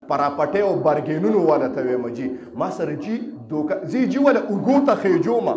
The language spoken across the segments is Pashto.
پراپټې او بارګینونو والا ته وایم جي ما سره جي دوکه زی جي ولا اوږو ته خېجومه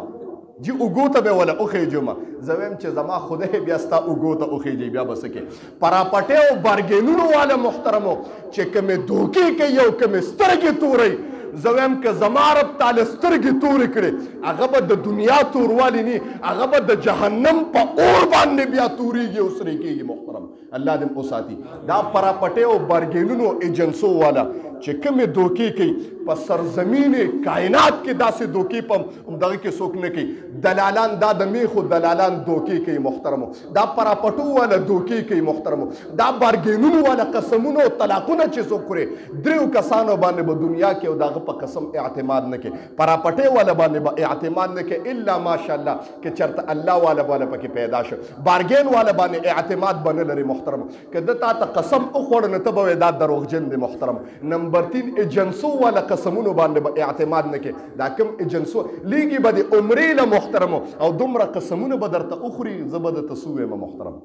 جي اوږو ته به ولا وخېجومه زه وایم چې زما خدای بیا ستا اوږو ته وخېجي بیا به څه کې پراپټې او بارګینونو والا محترمو چې کومې دوکې کوي او کومې سترګې تورئ زه وایم که زما رب تعالی سترګې تورې کړې هغه به د دنیا توروالی نه هغه به د جهنم په اور باندې بیا تورېږي او سرې کېږي محترم الله دې وساتي دا پراپټې او بارګینونو ایجنسو والا چې کومې دوکې کوي په سرزمین کائنات کې داسې دوکې په دغه کې څوک نه کوي دلالان دا د میخو دلالان دوکې کوي محترمو دا پراپټو والا دوکې کوي محترمو دا بارګینونو والا قسمونو او طلاقونه چې څوک کړي دریو کسانو باندې به دنیا کې او دغه په قسم اعتماد نه کوي پراپټې والا باندې به اعتماد نه کوي الا ماشاءالله کې چرته الله والا پکې پیدا شو بارګین والا باندې اعتماد بنه لري محترم که د تا ته قسم وخوړ نه ته به دا دروغجن دی محترم نمبر 3 ایجنسو والا قسمونو باندې به اعتماد نه کوي دا کوم ایجنسو لیږي به د عمرې له محترمو او دومره قسمونه به درته اخوري زه به درته څه ویم محترم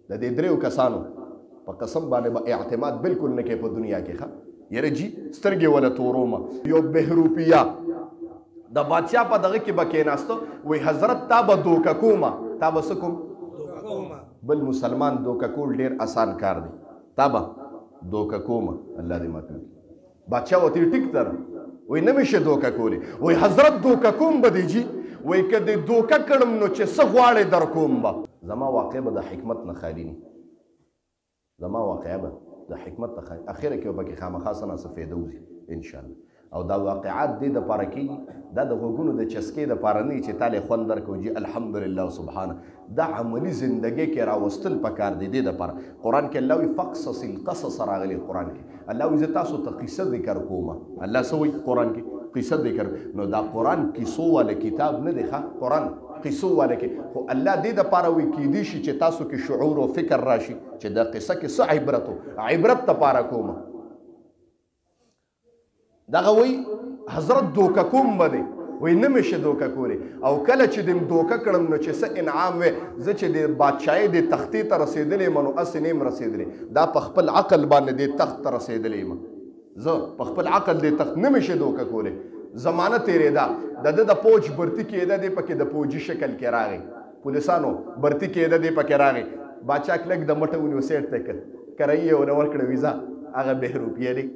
د دې دریو کسانو په قسم باندې به اعتماد بالکل نه کوي په دنیا کې ښه یاره جي سترګې ولا تورومه یو بهروپیه د بادشاه په دغه کې به کېناسته وایي حضرت تا به دوکه کومه تا به څه کوم بل مسلمان دوکه کول ډېر اسان کار دی تا به دوکه کومه الله دې ماته بادشاه ورته ټیک تر وایي نه مې شي دوکه کولی وایي حضرت دوکه کوم به دی جي وایي که دې دوکه کړم نو چې څه غواړې در کوم به زما واقع به د حکمت نه خالي نه زما واقعه به د حکمت نه خالي اخره کې به پکې خامخا څه نه څه فایده وځي انشاءالله او دا واقعات دې دپاره کېږي دا د غوږونو د چسکې دپاره نه چې تالی خوند درکړو جي الحمدلله سبحانه دا عملي زندګۍ کې راوستل پکار دی دې دپاره قرآن کې الله وایي فقصص القصص راغلی قرآن کې الله وایي زه تاسو ته قصه ذکر کومه الله څه وایي قرآن کې قصه ذکر نو دا قرآن کیسو والا کتاب نه دی ښه قرآن قصو والا کې خو الله دې دپاره وایي کیدی شي چې تاسو کې شعور او فکر راشي چې دا قصه کې څه عبرت عبرت دپاره کومه دغه وایي حضرت دوکه کوم به دی وایي نه مې شي دوکه کولی او کله چې دې دوکه کړم نو چې څه انعام وی زه چې د بادشاهۍ د تختې ته رسېدلی یم نو هسې نه یم رسېدلی دا په خپل عقل باندې دې تخت ته رسېدلی یم زه په خپل عقل دې تخت نه مې شي دوکه کولی زمانه تېرېده د ده د فوج برتي کېده دی پکې د فوجي شکل کې راغی پولیسانو برتي کېده دی پکې راغی باچا کلک د مټه ونیو سیټ ته کړ کرایي یې ونه ورکړه ویزا هغه بهروپیه دی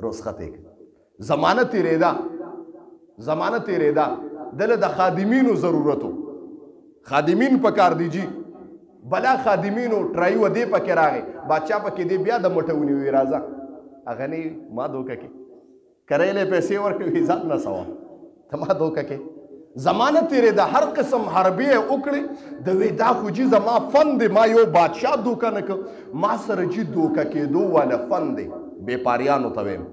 رخصت یې کړ زمانه تېرېده دله د خادمینو ضرورتو خادمین پکار دی جي بلا خادمینو ټرایو دې پکې راغی بادشاه پکې دی بیا د مټه ونیوي راځه هغه نه ما دوکه کې کرایلې پیسې ورکړې ویزا نه سوا ته ما دوکه کې زمانه تېرېده هر قسم حربې یې وکړې د وی دا خو جي زما فن دی ما یو بادشاه دوکه نه کړ ما سره جي دوکه کېدو والا فن دی بېپاریانو ته ویم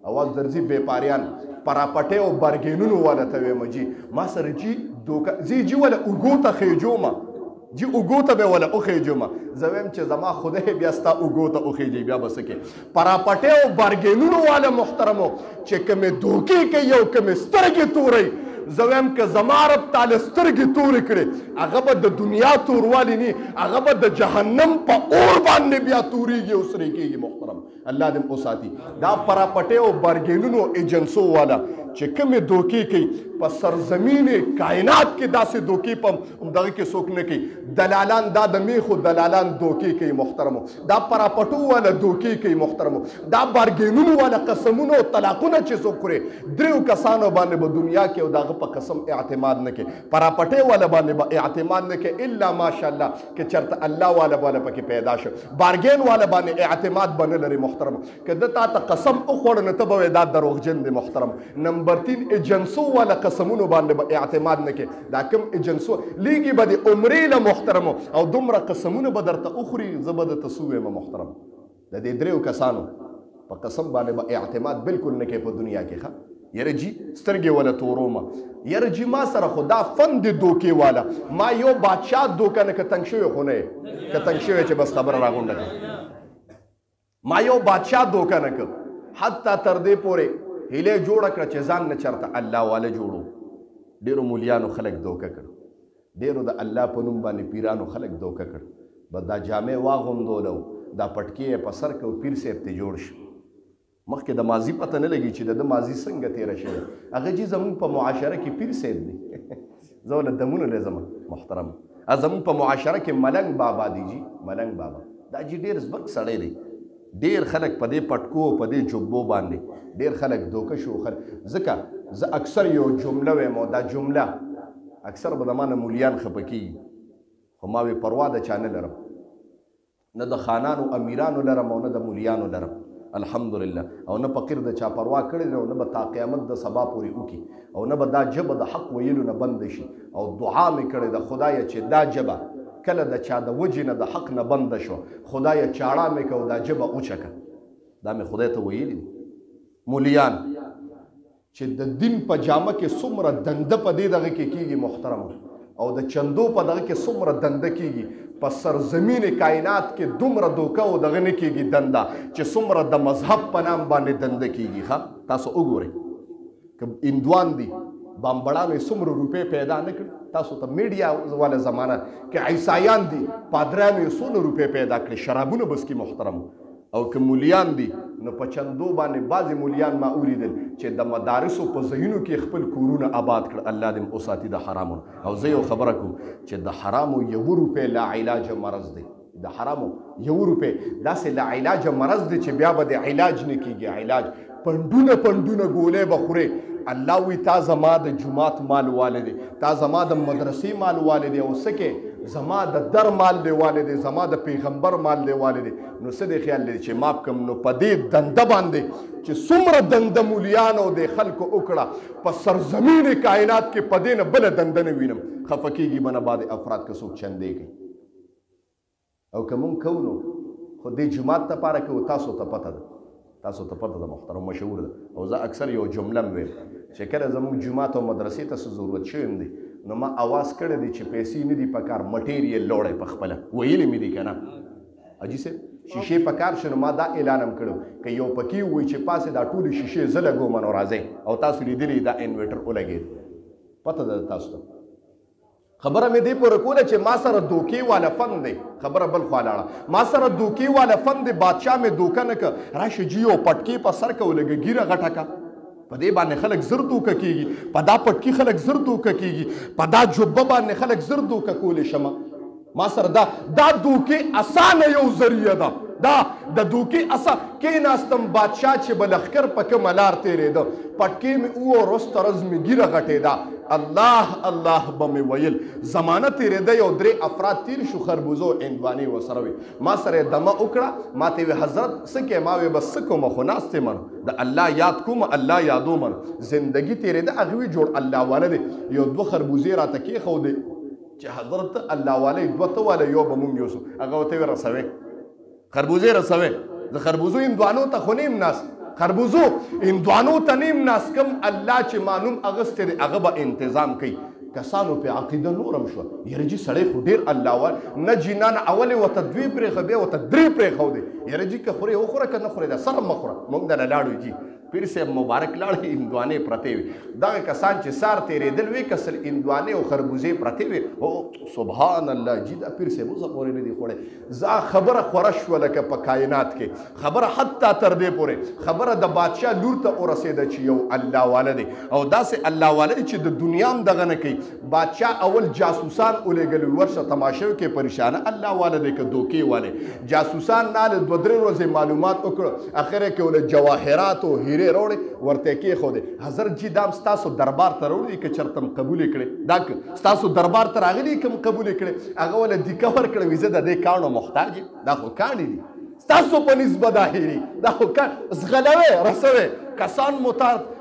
اواز درځي بېپاریان پراپټې او بارګینونو والا ته وایم جي ما سره جي دوکه زی جي ولا اوږو ته خېجومه جي اوږو ته به ولا وخېجومه زه وایم چې زما خدای بیا ستا اوږو ته وخېجي بیا به څه کې پراپټې او بارګینونو والا محترمو چې کومې دوکې کوي او کومې سترګې تورئ زه وایم که زما رب تعالی سترګې تورې کړې هغه به د دنیا توروالی نه هغه به د جهنم په اور باندې بیا تورېږي او سرې کېږي محترم الله دې وساتي دا پراپټې او بارګینونو ایجنسو والا چې کومې دوکې کوي په سرزمین کائنات کې داسې دوکې په دغه کې څوک نه کوي دلالان دا د میخو دلالان دوکې کوي محترمو دا پراپټو والا دوکې کوي محترمو دا بارګینونو والا قسمونه او طلاقونه چې څوک کړي دریو کسانو باندې به دنیا کې او دغه په قسم اعتماد نه کوي پراپټې والا باندې به اعتماد نه کوي الا ماشاءالله کې چرته الله والا پکې پیدا شو بارګین والا باندې اعتماد بنه لري محترم که د تا ته قسم وخوړ نه ته به دا دروغجن دی محترم نمبر 3 ایجنسو والا قسمونو باندې به اعتماد نه کوي دا کوم ایجنسو لیږي به د عمرې له محترمو او دومره قسمونه به درته اخوري زه به درته څه ویم محترم د دې دریو کسانو په قسم باندې به اعتماد بالکل نه کوي په دنیا کې ښه یاره جي سترګې ولا تورومه یاره جي ما سره خو دا فن د دوکې والا ما یو بادشاه دوکه نه که تنګ شوی خو نه یې که تنګ شوی چې بس خبره راغونډه کړه ما یو بادشاه دوکه نه کړ حتی تر دې پورې هیله جوړه کړه چې ځان نه چرته الله والا جوړو ډېرو مولیانو خلک دوکه کړ ډېرو د الله په نوم باندې پیرانو خلک دوکه کړ بس دا جامې واغوندولو دا پټکې یې په سر کې او پیر صاحب ته جوړ شي مخکې د ماضي پته نه لګي چې د ماضي څنګه تېره شوې هغه جي زموږ په معاشره کې پیر صاحب دی زه له دمونه لزم محترم زموږ په معاشره کې ملنګ بابا دی جي ملنګ بابا دا جي ډېر زبرګ سړی دی ډېر خلک په دې پټکو په دې جبو باندې ډېر خلک دوکه شو ځکه زه اکثر یو جمله وایم او دا جمله اکثر به د ما نه مولیان خفه کېږي خو ما وی پروا د چا نه لرم نه د خانانو امیرانو لرم او نه د مولیانو لرم الحمدلله او نه فقیر د چا پروا کړی او نه به تا قیامت د سبا پورې وکړي او نه به دا ژبه د حق ویلو نه بند شي او دعا مې کړې د خدایه چې دا ژبه کله د چا د وجې نه د حق نه بند شو خدایه چاړه مې که او دا ژبه اوچکه دا مې خدای ته ویلي دي مولیان چې د دین په جامه کې څومره دنده په دې دغه کې کېږي محترم او د چندو په دغه کې څومره دنده کېږي په سرزمین کائنات کې دومره دوکه او دغه نه کېږي دنده چې څومره د مذهب په نام باندې دنده کېږي ښه تاسو وګورئ که هندوان دي بامبړانو یې څومره روپۍ پیدا نه کړي تاسو ته میډیا والا زمانه که عیسایان دي پادرانو یې څونه روپۍ پیدا کړي شرابونه بس کې محترم او که مولیان دي نو په چندو باندې بعضې مولیان ما ولیدل چې د مدارسو په ځایونو کې خپل کورونه آباد کړ الله دې وساتي د حرامو او زه یو خبره کوم چې د حرامو یو روپۍ لا علاج مرض دی د حرامو یو روپۍ داسې لا علاج مرض دی چې بیا به د علاج نه کېږي علاج پنډونه پنډونه ګولۍ به خورې الله وی تا زما د جماعت مال والدی تا زما د مدرسې مال والدی او سکه زما د در مال دی والدی زما د پیغمبر مال دی والدی نو څه دی خیال دی چې ماپ کم نو په دې دنده باندې چې څومره دنده مولیان او د خلکو وکړه په سرزمین کائنات کې په دې نه بله دنده نه وینم خفه کېږي به نه بعد افراد که څوک چندې کوي او که مونږ کوو نو خو دې جومات دپاره کوو تاسو ته پته ده تاسو ته پته ده محترم مشهور ده او زه اکثر یو جمله م ویم چې کله زموږ جومات او مدرسې ته څه ضرورت شوی دی نو ما اواز کړی دی چې پیسې نه دي په کار مټیریل لوړی په خپله ویلې مې دي که نه حاجي صاحب شیشې په کار شو نو ما دا اعلان هم کړی که یو پکې ووایي چې پاسې دا ټولې شیشې زه لګوم نو راځئ او تاسو لیدلی دا انویټر ولګېد پته ده تاسو ته خبره مې دې پورې کوله چې ما سره دوکې والا فن دی خبره بل خوا لاړه ما سره دوکې والا فن دی بادشاه مې دوکه نه که راشه جي یو پټکې په سر که ولګه ګیره غټه که په دې باندې خلک زر دوکه کېږي په دا پټکي خلک زر دوکه کېږي په دا جبه باندې خلک زر دوکه کولی شمه ما سره دا دوکې اسانه یو ذریعه ده دا د دوکې اسا کېناستم بادشاه چې به لښکر په کومه لار تېرېده پټکې مې ووه وروسته ورځ مې ګیره غټېده الله الله به مې ویل زمانه تېرېده یو درې افراد تیر شو خربوزه او هندوانې ورسره وي ما سره یې دمه وکړه ما ته یې وې حضرت څه کې ما وې بس څه کومه خو ناست یم د الله یاد کوم الله یادوم زندګي تېرېده هغه وي جوړ الله والا دی یو دوه خربوزې راته کېښودې چې حضرت الله والا یې دوه ته والا یو به مونږ یوسو هغه ورته یې رسوې خربوزې رسوې د خربوزو هندوانو ته خو نیم ناست خربوزو هندوانو ته نیم ناست کم الله چې مانوم اغستی دی هغه به انتظام کوي کسانو په عقیده نورم شو یاره جي سړی خو ډېر الله وال نه جینان اولې ورته دوې پرېښه بیا ورته درې پرېښودې یاره جي که خورې وخوره که نه خورې دا سره مه خوره موږ دله لاړو جي پیر صاحب مبارک لاړې هندوانې پرتې وي دغه کسان چې سار تېرېدل وي کسل هندوانې او خربوزې پرتې وي او سبحان الله جي دا پیر صاحب اوسه پورې نه دي خوړی زه خبره خوره شوه لکه په کائنات کې خبره حتی تر دې پورې خبره د بادشاه لور ته ورسېده چې یو الله والا دی او داسې الله والا دی چې د دنیا هم دغه نه کوي بادشاه اول جاسوسان ولېږلي ورشه تماشو کې پریشانه الله والا دی که دوکې والے جاسوسان ناله دوه درې ورځې معلومات وکړه اخره کې ول جواهرات او هیرې راوړې ورته یې کېښودې حضرت جي دا ستاسو دربار ته راوړي که چېرته م قبولې کړې دا ستاسو دربار ته راغلي که م قبولې کړې هغه وله دیکه ورکړه وي زه د دې کاڼو محتاج یم دا خو کاڼې دي ستاسو په نسبت دا هیري دا خو زغلوې رسوې کسان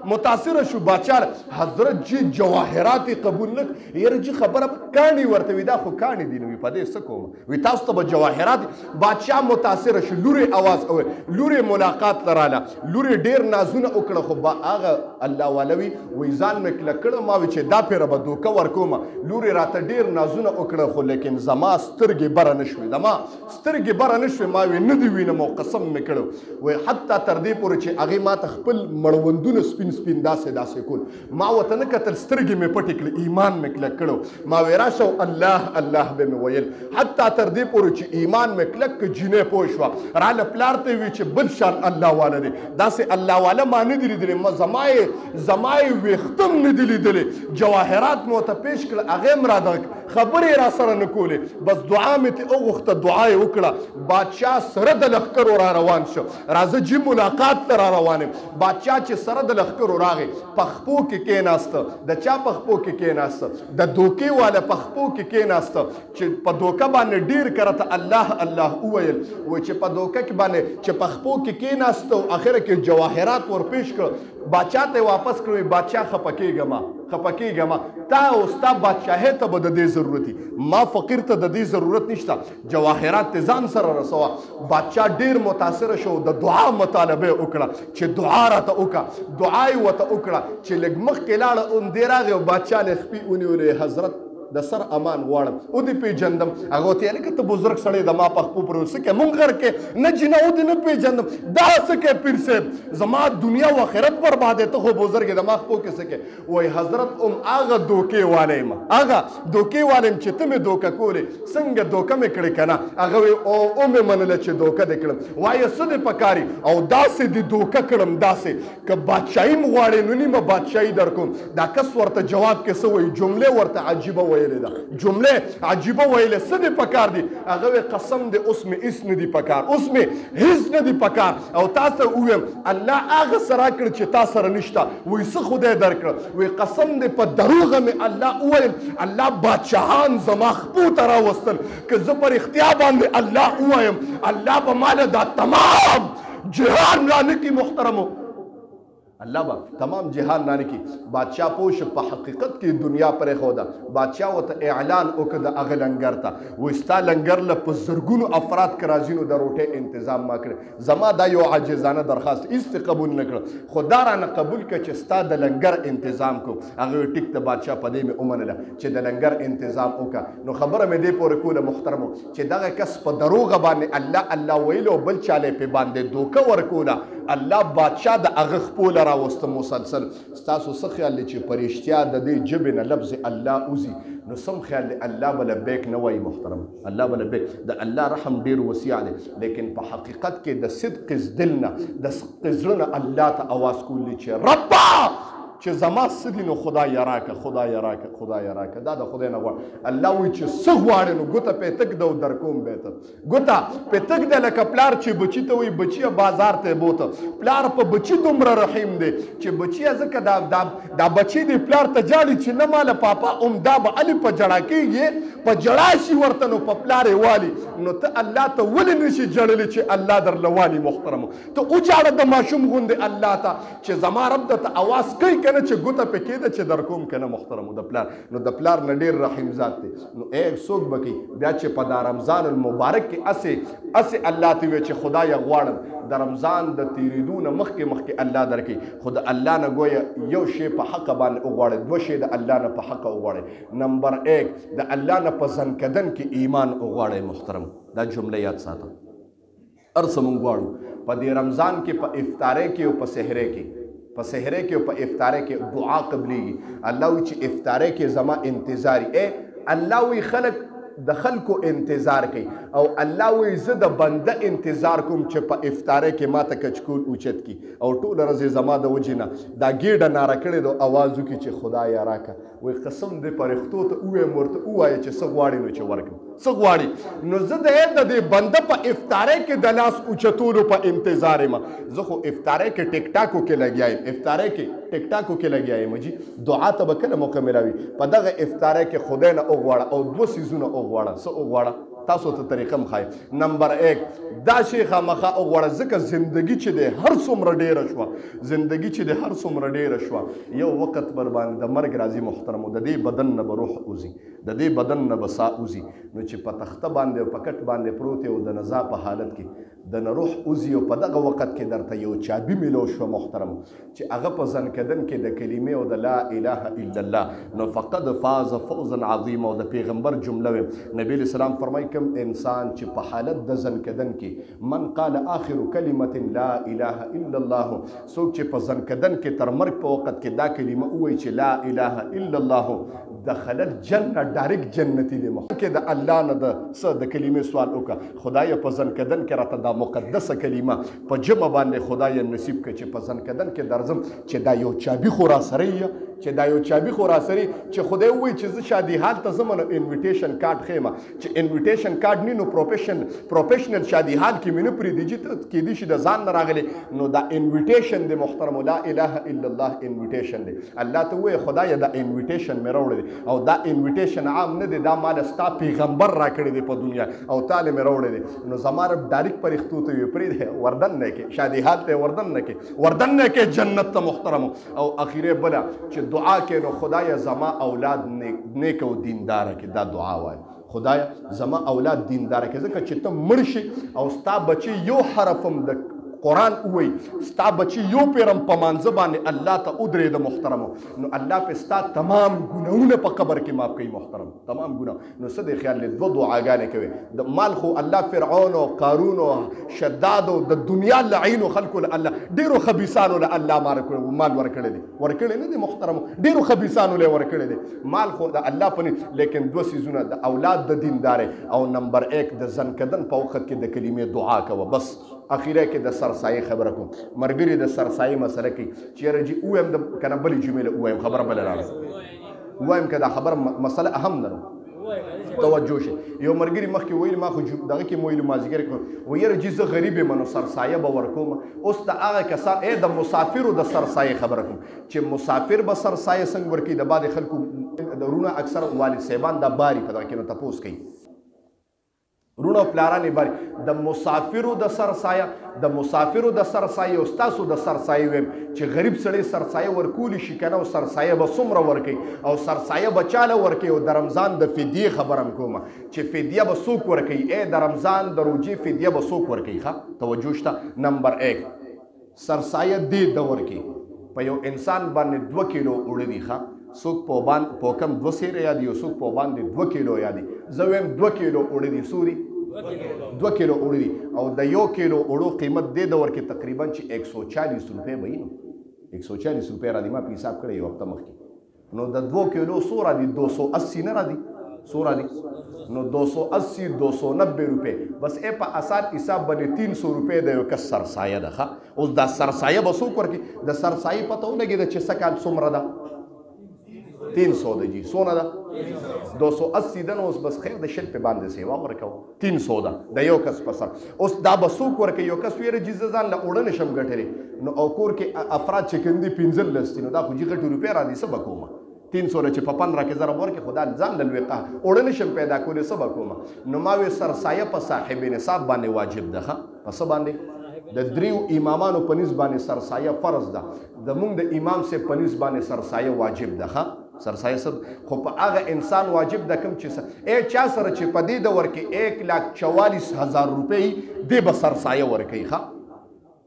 متاثره شو بادشاه حضرت جي جواهرات قبول نک یاره جي خبره کاڼي ورته وي دا خو کاڼي دي نو وي په دې څه کوم وي تاسو ته به جواهرات بادشاه متاثره شو لورې اواز اوري لورې ملاقات لراله لورې ډېر نازونه وکړه خو هغه الله والا وي وایي ځان مې کلک کړه ما وي چې دا پیره به دوکه ورکومه لورې راته ډېر نازونه وکړه خو لیکن زما سترګې بره نه شوې زما سترګې بره نه شوې ما وی نه دي وینم او قسم مې کړی وایي حتی تر دې پورې چې هغې ما ته خپل مړوندونه سپین سپین داسې کول. ما ورته نه کتل، سترګې مې پټې کړې، ایمان مې کلک کړو. ما وی راشه الله الله به مې ویل، حتی تر دې پورې چې ایمان مې کلک کړ. جینۍ پوه شوه، راله پلار ته وی چې بل شان الله والا دی، داسې الله والا ما نه دي لیدلي. زما یې ویښته هم نه دي لیدلي. جواهرات مې ورته پیش کړل، هغې هم رادغه خبرې را سره نه کولې. بس دعا مې ترې وغوښته، دعا یې وکړه. بادشاه سره د لښکرو را روان شو. راځه جي ملاقات ته را روان یم. بادشاه چې سره د لښکرو راغی، په خپو کې کېناسته. د چا په خپو کې کېناسته؟ د دوکې والا په خپو کې کېناسته، چې په دوکه باندې ډېر کرته الله الله وویل. وایي چې په دوکه کې باندې چې په خپو کې کېناسته او اخره کې جواهرات ورپېش کړه. بادشاه ته یې واپس کړو. بادشاه خفه کېږم، تا او ستا بادشاهۍ ته به د دې ضرورت وي، ما فقیر ته د دې ضرورت نشته. جواهرات ته ځان سره رسوه. بادشاه ډېر متاثره شو، د دعا مطالبه یې وکړه چې دعا راته وکړه. دعا یې ورته وکړه چې لږ مخکې لاړه، همدې راغی او بادشاه نه خپې ونیولې. حضرت د سر امان غواړم، او دې پیژندم. هغه ورته ویل که ته بزرګ سړی د ما په خپو پورې څه کوې مونږ غر کې نه جینه، او دې نه پیژندم. دا څه کوې پیر صاحب؟ زما دنیا و آخرت برباد دی، ته خو بزرګ یې، د ما خپو کې څه کوې؟ وایي حضرت هغه دوکې والی یم، هغه دوکې والی یم چې ته مې دوکه کولې. څنګه دوکه مې کړې که نه؟ هغه وایي او مې منله چې دوکه دې کړم. وایي څه دې پکاري؟ او داسې دې دوکه کړم، داسې که بادشاهي م غواړې نو نیمه بادشاهي در کوم. دا کس ورته جواب کې څه وایي؟ جملې ورته عجیبه ویلې ده، جملې عجیبه ویلې. څه دې پکار دي؟ هغه وایي قسم دې اوس مې هېڅ نه دي پکار، اوس مې هېڅ نه دي پکار. او تا ته ووایم الله هغه څه راکړ چې تا سره نشته. وایي څه خدای درکړه؟ وایي قسم دې په دروغه مې الله وویل، الله بادشاهان زما خپو ته راوستل. که زه په رښتیا باندې الله ووایم، الله به ماله دا تمام جهان رانه کړي. محترمو، الله به تمام جهان رانه کړي. بادشاه پوه شو په حقیقت کې دنیا پرېښوده. بادشاه ورته اعلان وکړ د هغه لنګر ته، وایي ستا لنګر له په زرګونو افراد که راځي نو د روټۍ انتظام ما کړی. زما دا یو عاجزانه درخواست هېڅ قبول نه کړه، خو دا رانه قبول کړه چې ستا د لنګر انتظام کوم. هغه وایي ټیک ته بادشاه په دې مې ومنله چې د لنګر انتظام وکړه. نو خبره مې دې پورې کوله محترمو چې دغه کس په دروغه باندې الله الله ویلو، بل چاله پې باندې دوکه ورکوله. الله بادشاه د هغه خپو له راوسته مسلسل. ستاسو څه خیال دی چې په رښتیا د دې ژبې نه لفظ الله وځي؟ نو سم خیال دی الله به لبیک نه وایي. محترم، الله به لبیک. د الله رحم ډېر وسیع دی، لیکن په حقیقت کې د صدق دل نه، د صدق زړه نه الله ته اواز کول دی چې ربا چې زما څه دي نو خدای راکه، خدای راکه، خدای راکه. دا د خدای نه غواړه. الله وایي چې څه غواړې نو ګوته پې تک ده او در کوم بهتر. ګوته پې تک ده لکه پلار چې بچي ته وایي بچیه بازار ته یې بوته. پلار په بچي دومره رحیم دی چې بچیه ځکه دا بچی دی پلار ته جاړي چې نه ماله پاپا دا به علي په جړا کېږي، په جړا شي ورته نو په پلار یې والي. نو ته الله ته ولې نشي جړلی چې الله درله والي؟ محترمو، ته وجاړه د ماشوم غوندې الله ته چې زما رب درته اواز کوي کنه چې ګوته پې کېده چې در کوم کنه. محترمو، د پلار نو د پلار نه ډېر رحیم ذات دی. نو څوک به کوي بیا چې په دا رمضان المبارک کې اسې الله ته وایي چې خدایه غواړم د رمضان د تېرېدو نه مخکې الله درکوي، خو د الله نه ګویه یو شی په حقه باندې وغواړئ، دوه شی د الله نه په حقه وغواړئ. نمبر 1 د الله نه په ځنکدن کې ایمان وغواړئ. محترم، دا جمله یاد ساته. هر څه موږ غواړو په دې رمضان کې، په افطارۍ کې او په سحرۍ کې، په سحرۍ کې او په افطارۍ کې دعا قبلېږي. الله وایي چې افطارۍ کې زما انتظاري. الله وایي خلک د خلکو انتظار کوي، او الله وایي زه د بنده انتظار کوم چې په افطارۍ کې ما ته کچکول اوچت کړي او ټوله ورځ زما د وجې نه دا ګېډه ناره کړې ده، اواز وکړي چې خدایه راکه. وایي قسم دې فرښتو ته ووایم، ورته ووایه چې څه غواړي نو چې ورکړم، څه غواړي. نو زه د دې بنده په افطارۍ کې د لاس اوچتولو په انتظار یم. زه خو افطارۍ کې ټیک ټاکو کې لګیا یم، افطارۍ کې ټیک ټاکو کې لګیا یم جي. دعا ته به کله موقع ملاوي؟ په دغه افطارۍ کې خدای نه وغواړه او دوه څیزونه وغواړه. څه وغواړه؟ تاسو ته طریقه مخایم. نمبر 1 دا شی خامخا وغواړه، ځکه زندگی چې دی هر څومره ډېره شوه، زندگی چې دی هر څومره ډېره شوه، یو وخت پر باندې د مرګ راځي. محترمو، د دې بدن نه به روح وځي، د دې بدن نه به ساه وځي. نو چې په تخته باندې او په کټ باندې پروت او د نزا په حالت کې د نه روح اوزي او په دغه وخت کې درته یو چابي میلو شوه محترم چې هغه په زنکدن کې د کلمې او د لا اله الا الله نو فقد فاز فوزا عظیما. او د پیغمبر جمله ویم نبی علیه السلام فرمایي کوم انسان چې په حالت د زنکدن کې من قال آخر کلمة لا اله الا الله څوک چې په زنکدن کې تر مرګ په وخت کې دا کلمه ووایي چې لا اله الا الله دخل الجنه ډایرکټ جنتي دی. مخکې د الله نه د څه د کلمې سوال وکړه خدای په زنکدن کې راته دا مقدسه کلمه په جمع باندې خدای نصیب کړي چې په زنکدن کې درځم چې دا یو چابي خو را سره چې دا یو چابي خو را سره چې خدای وایي چې زه شادي حال ته ځم نو انویټیشن کارت ښیم چې انویټیشن کارت نه نو پروفیشنل شادي حال کې مې نه پرېږدي چې کیدای شي د ځان نه راغلی نو دا انویټیشن دی محترم لا اله الا الله انویټیشن دی. الله ته وایي خدای دا انویټیشن مې راوړی دی او دا انویټیشن عام نه دی دا مال ستا پیغمبر را کړی دی په دنیا او تعالی مې راوړی دی نو زما رب ډایرکټ پرښتو ته وي پرېږدی وردن نه کې شادي حال ته وردن نه کې جنت ته محترم. او اخیره بله چې دعا کې نو خدای زما اولاد نیک او دینداره کې دا دعا وای خدای زما اولاد دینداره کې ځکه چې ته مړ شي او ستا بچي یو حرفم د قرآن وای ستا بچي یو پیرم په مانځه باندې الله ته ودرېده محترمو نو الله په ستا تمام ګناهونه په قبر کې معاف کوي محترم تمام ګناه. نو څه دی خیال لري دوه دعاګانې کوي د مال خو الله فرعون او قارون او شداد او د دنیا لعین خلکو له الله ډېرو خبیثانو له الله مال ورکړی نه دی محترم ډېرو خبیثانو له ورکړی دی مال خو د الله په لیکن دوه سیزونه د اولاد د دیندارې او نمبر 1 د زنکدن په وخت کې د کلمې دعا کوه. بس اخیره کې د سرسایه خبره کوم مرګري د سرسایه مسله کې چیرې جی اوم د کنه بلې جمله اوم خبره بل راځي وایم که دا خبره مسله اهم نه توجه شي یو مرګري مخکې ویل ما خو دغه کې ویل مازیګر کوم ویره جی زه غریب یم نو سرسایه به ورکوم اوس د هغه کسان د مسافرو د سرسایه خبره کوم چې مسافر به سرسایه څنګه ورکوي د بعد خلکو درونه اکثر والد صاحبان د باری په دغه کې نو تپوس کوي رونو پلارانی باری د مسافرو د سرسایه او ستاسو د سرسایه ویم چې غریب سړی سرسایه ورکولی شي کنه او سرسایه به څومره ورکوي او سرسایه به چاله ورکوي او د رمضان د فدیې خبره هم کومه چې فدیه به څوک ورکوي د رمضان د روژې فدیه به څوک ورکوي ښه توجه شته. نمبر 1 سرسایه دې د ورکوي په یو انسان باندې 2 کیلو اوړه دي ښه څوک په کم 2 سیره یادي او څوک په باندې 2 کیلو یادي زه ویم 2 کیلو اوړه دي سوري 2 کیلو اوړه دي او د 1 کیلو اوړو قیمت دې د ورکې تقریبا چې 140 روپۍ به نو 140 روپۍ را دي ما په حساب کړی یو هفته مخکې نو د 2 کیلو څو را دي 280 نه را دي څو را دي نو 280 290 روپۍ بس په آسان حساب باندې 300 روپۍ د یو کس سرسایه ده ښه اوس دا سرسایه به څوک ورکړي د سرسایې پته ولګېده چې څه کال څومره ده 300 ده جی سونه ده 280 ده نو اوس بس خیر د شل په باندې سیوا ورکو 300 ده د یو کس په سر اوس دا به څوک ورکوي یو کس ویره چې زه ځان له اوړه نشم ګټلی نو او کور کې افراد چې کوم دي 15 دي نو دا خو جي غټې روپۍ را دي څه به کومه 300 چې په 15 کې ضرب ورکړي خدا ځان له لوی قهر اوړه نشم پیدا کولی څه به کومه نو ما وی سرسایه په صاحب نصاب باندې واجب ده ښه په څه باندې د دریو امامانو په نسبت باندې سرسایه فرض ده د مونږ د امام سے په نسبت باندې سرسایه واجب ده ښه سرسایه سب خو په هغه انسان واجب ده کوم چې چا سره چې په دې دور کې 1,44,000 روپۍ دې به سرسایه ورکوي ښه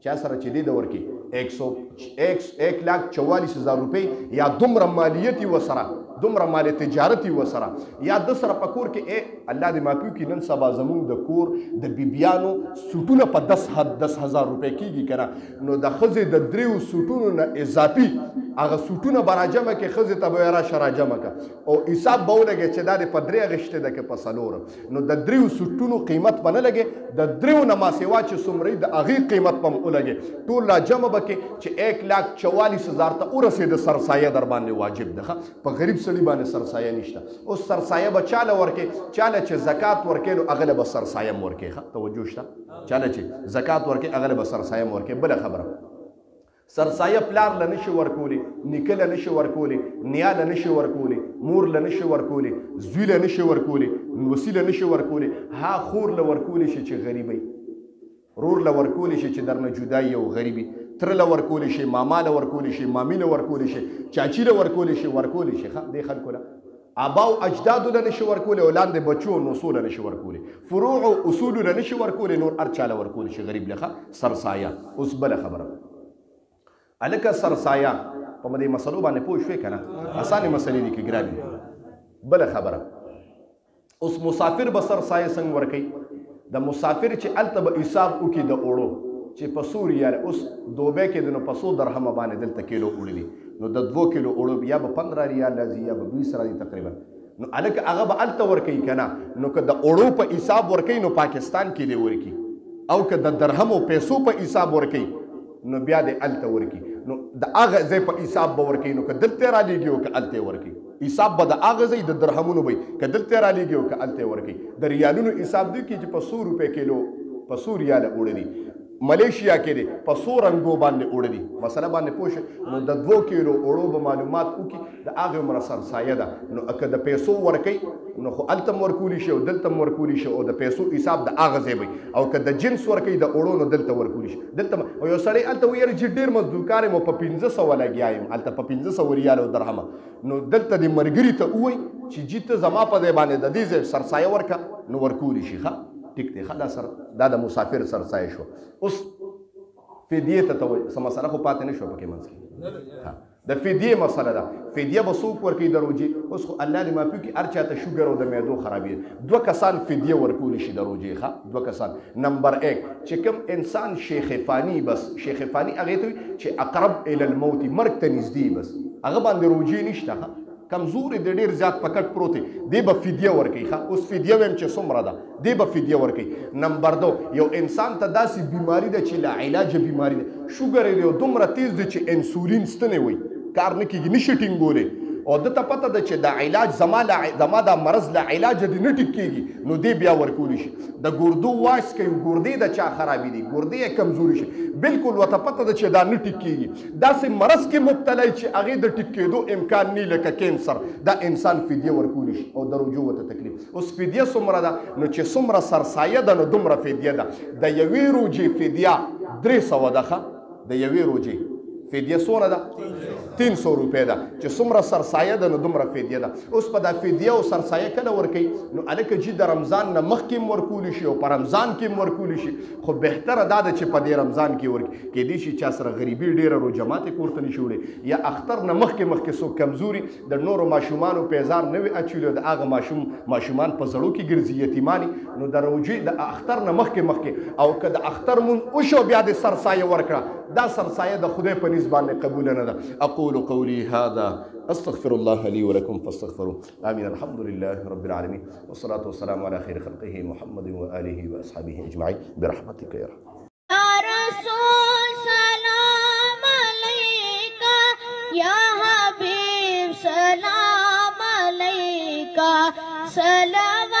چا سره چې دې دور کې 1,44,000 روپۍ یا دومره مالیت یې ورسره دومره مال تجارت یې ورسره یا د سره په کور کې الله دې معافي وکړي نن سبا زمونږ د کور د بیبیانو سوټونه په 10,000 روپۍ کېږي که نه نو د ښځې د 3 سوټونو نه اضافي هغه سوټونه به راجمع کړي ښځې ته به یې راشه راجمع کړه او حساب به ولګي چې دا دې په 3 اخیستې ده که په 4 نو د 3 سوټونو قیمت به نه لګي د 3 نه ما سوا چې څومره د هغې قیمت به هم ولګي ټول راجمع به کړي چې 1,44,000 ته ورسېده سرسایه در باندې واجب ده په غریب سړي باندې سرسایه نشته اوس سرسایه به چاله ورکړي چاله چې زکات ورکړي نو هغه له به سرسایه هم ورکړي ښه توجه شته چاله چې زکات ورکړي هغه له به سرسایه هم ورکړي بله خبره سرسایه پلار له نشي ورکولی نیکه له نشي ورکولی نیا له نشي ورکولی مور له نشي ورکولی زوی له نشي ورکولی وسی له نشي ورکولی ها خور له ورکولی شي چې غریبی رور له ورکولی شي چې درنه جدای او غریبی تر له ورکولی شي ماما له ورکولی شي مامی له ورکولی شي چاچی له ورکولی شي ښه دې خلکو له آباو اجدادو له نشي ورکولی او لاندې بچو نوسو له نشي ورکولی فروع او اصولو له نشي ورکولی نور هر چا له ورکولی شي غریب لخه سرسایه. اوس بله خبره هلکه سرسایه په دې مسلو باندې پوه شوې که نه اسانې مسلې دي که ګرانې. بله خبره اوس مسافر به سرسایه څنګه ورکوي د مسافر چې هلته به حساب وکړي د اوړو چې په څو ریاله اوس دوبۍ کې د نو په 100 درهمه باندې دلته کیلو اوړه دي نو د 2 کیلو اوړه یا به 15 ریال راځي یا به 20 راځي تقریبا. نو هلکه هغه به هلته ورکوي که نه نو که د اوړو په حساب ورکوي نو پاکستان کې دی ورکي او که د درهمو پیسو په حساب ورکوي نو بیا دې هلته ورکي نو د هغه ځای په حساب به ورکوي نو که دلته رالیږي او که هلته ورکوي حساب به د هغه ځای د درهمونو به که دلته رالیږي او که هلته ورکوي. د ریالونو حساب دوی کې چې په 100 روپۍ کیلو په 100 ریاله اوړه دي ملیشیا کې دی په 100 رنګو باندې اوړه دي مسله باندې پوه شئ نو د 2 کیلو اوړو به معلومات وکړي د هغې عمره سرسایه ده نو که د پیسو ورکوي نو خو هلته هم ورکولی شي او دلته هم ورکولی شي او د پیسو حساب د هغه ځای وي او که د جنس ورکوي د اوړو نو دلته ورکولی شي دلته او یو سړی هلته ویل چې ډېر مزدورکار یم او په 1500 لګیا یم هلته په 1500 ریال او درهمه نو دلته د ملګري ته ووایي چې جي ته زما په ځای باندې د دې ځای سرسایه ورکړه نو ورکولی شي ښه ټیک دی ښه دا د مسافر سرسایه شو. اوس فدیه ته وایي څه مسله خو پاتې نه شوه پکې منځ کې د فدیې مسله ده فدیه به څوک ورکوي د روژې اوس خو الله دې معافي کړي هر چاته شوګر او د معدو خرابېږي 2 کسان فدیه ورکولی شي د روژې ښه 2 کسان. نمبر 1 چې کوم انسان شیخ فانی بس شیخ فانی هغې ته وي چې اقرب الی الموت مرګ ته نږدې بس هغه باندې روژې نشته کمزوري د ډېر زیات پکټ پروت دی دی به فدیه ورکوي ښه اوس فدیه ویم چې څومره ده دی به فدیه ورکوي. نمبر 2 یو انسان ته داسې بیماري ده چې لا علاجه بیماري ده شوګر یې دی دومره تیز دی چې انسولین ستنې وي کار نه کېږي نشي ټینګولی او دته پته ده چې د علاج زما دا مرض له علاجه دې نه ټیک کېږي نو دی بیا ورکولی شي. د ګردو واش کوي ګردې د چا خرابې دي ګردې یې کمزوري شي بلکل ورته پته ده چې دا نه ټیک کېږي داسې مرض کې مبتلا چې هغې د ټیک کېدو امکان نه لکه کینسر دا انسان فدیه ورکولی شي او د رجوع ورته تکلیف. اوس فدیه څومره ده نو چې څومره سرسایه ده نو دومره فدیه ده د یوې روژې فدیه 300 ده ښه د یوې روژې فدیه څونه ده 300 روپۍ ده چې څومره سرسایه ده نو دومره فدیه ده. اوس په دا فدیه او سرسایه کله ورکوي نو هلکه جي د رمضان نه مخکې هم ورکولی شي او په رمضان کې هم ورکولی شي خو بهتره دا ده چې په دې رمضان کې ورکړي کیدای شي چا سره غریبي ډېره روژه ماتې کور ته نشي وړی یا اختر نه مخکې څوک کمزوري د نورو ماشومانو پیزار نه وي اچولی د هغه ماشومان په زړو کې ګرځي یتیمانې نو د روژې د اختر نه مخکې او که د اختر مونځ وشو بیا د سرسایه ورکړه دا سرسایه د خدای په نسبت باندې قبول نه ده. اقول قولي هذا استغفر الله لي ولكم فاستغفروه آمين. الحمد لله رب العالمين والصلاة والسلام على خير خلقه محمد وآله وأصحابه أجمعين برحمتك يا رب. يا رسول سلام عليك يا حبيب سلام عليك سلام